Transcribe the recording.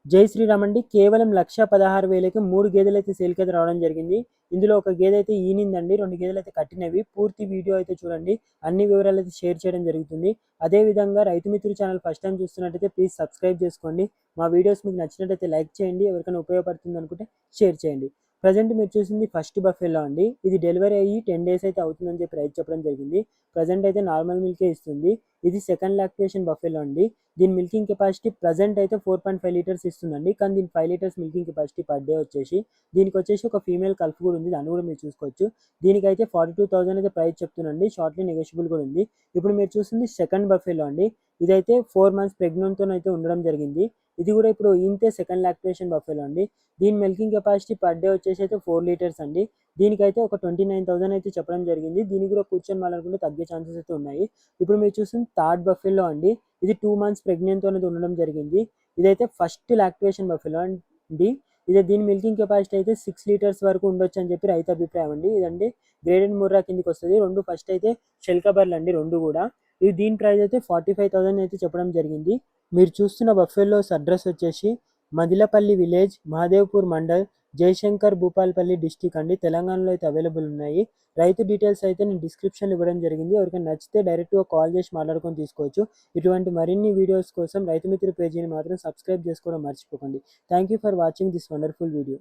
జై శ్రీరామ్ అండి. కేవలం 1,16,000కి 3 గేదెలైతే సేల్‌కైతే రావడం జరిగింది. ఇందులో ఒక గేదె అయితే ఈనిందండి. 2 గేదెలైతే కట్టినవి. పూర్తి వీడియో అయితే చూడండి. అన్ని వివరాలైతే షేర్ చేయడం జరుగుతుంది. అదే విధంగా రైతు మిత్రుడు ఛానల్ ఫస్ట్ టైం చూస్తున్నట్టయితే ప్లీజ్ సబ్స్క్రైబ్ చేసుకోండి. మా వీడియోస్ మీకు నచ్చినట్టయితే లైక్ చేయండి. ఎవరికైనా ఉపయోగపడుతుంది అనుకుంటే షేర్ చేయండి. ప్రజెంట్ మీరు చూసింది ఫస్ట్ బఫెలో అండి. ఇది డెలివరీ అయ్యి 10 డేస్ అయితే అవుతుందని చెప్పి రైతు చెప్పడం జరిగింది. ప్రజెంట్ అయితే నార్మల్ మిల్కే ఇస్తుంది. ఇది సెకండ్ లాక్టేషన్ బఫెలో అండి. దీని మిల్కింగ్ కెపాసిటీ ప్రజెంట్ అయితే 4.5 లీటర్స్ ఇస్తుందండి. కానీ దీని 5 litres milking capacity per day వచ్చేసి దీనికి వచ్చేసి ఒక ఫీమేల్ కల్ఫ్ కూడా ఉంది. దాన్ని కూడా మీరు చూసుకోవచ్చు. దీనికైతే 42,000 అయితే ప్రైస్ చెప్తున్నాండి. షార్ట్లీ నెగోషియబుల్ కూడా ఉంది. ఇప్పుడు మీరు చూస్తుంది సెకండ్ బఫెలో అండి. ఇదైతే 4 మంత్స్ ప్రెగ్నెంట్తో అయితే ఉండడం జరిగింది. ఇది కూడా ఇప్పుడు ఇంతే సెకండ్ లాక్టేషన్ బఫెలో అండి. దీని మిల్కింగ్ కెపాసిటీ పర్ డే వచ్చేసి అయితే 4 లీటర్స్ అండి. దీనికైతే ఒక 29,000 అయితే చెప్పడం జరిగింది. దీనికి కూడా కూర్చొని మాట్లాడుకుంటే తగ్గే ఛాన్సెస్ అయితే ఉన్నాయి. ఇప్పుడు మీరు చూస్తుంది థర్డ్ బఫెలో అండి. ఇది 2 మంత్స్ ప్రెగ్నెంట్తో అనేది ఉండడం జరిగింది. ఇదైతే ఫస్ట్ లాక్టేషన్ బఫెలో అండి. దీని మిల్కింగ్ కెపాసిటీ అయితే 6 లీటర్స్ వరకు ఉండొచ్చు అని చెప్పి రైతు అభిప్రాయం అండి. ఇదండి గ్రేడెడ్ ముర్రా కిందకి వస్తుంది. రెండు ఫస్ట్ అయితే షెల్కబర్లు అండి రెండు కూడా. ఇది దీని ప్రైస్ అయితే 45,000 అయితే చెప్పడం జరిగింది. మీరు చూస్తున్న బఫెలోస్ అడ్రస్ వచ్చేసి మదిలపల్లి విలేజ్, మహదేవ్పూర్ మండల్, జయశంకర్ భూపాలపల్లి డిస్టిక్ అండి. తెలంగాణలో అయితే అవైలబుల్ ఉన్నాయి. రైతు డీటెయిల్స్ అయితే నేను డిస్క్రిప్షన్లో ఇవ్వడం జరిగింది. ఎవరికైనా నచ్చితే డైరెక్ట్గా కాల్ చేసి మాట్లాడుకొని తీసుకోవచ్చు. ఇటువంటి మరిన్ని వీడియోస్ కోసం రైతు మిత్ర పేజీని మాత్రం సబ్స్క్రైబ్ చేసుకోవడం మర్చిపోకండి. Thank you for watching this wonderful video.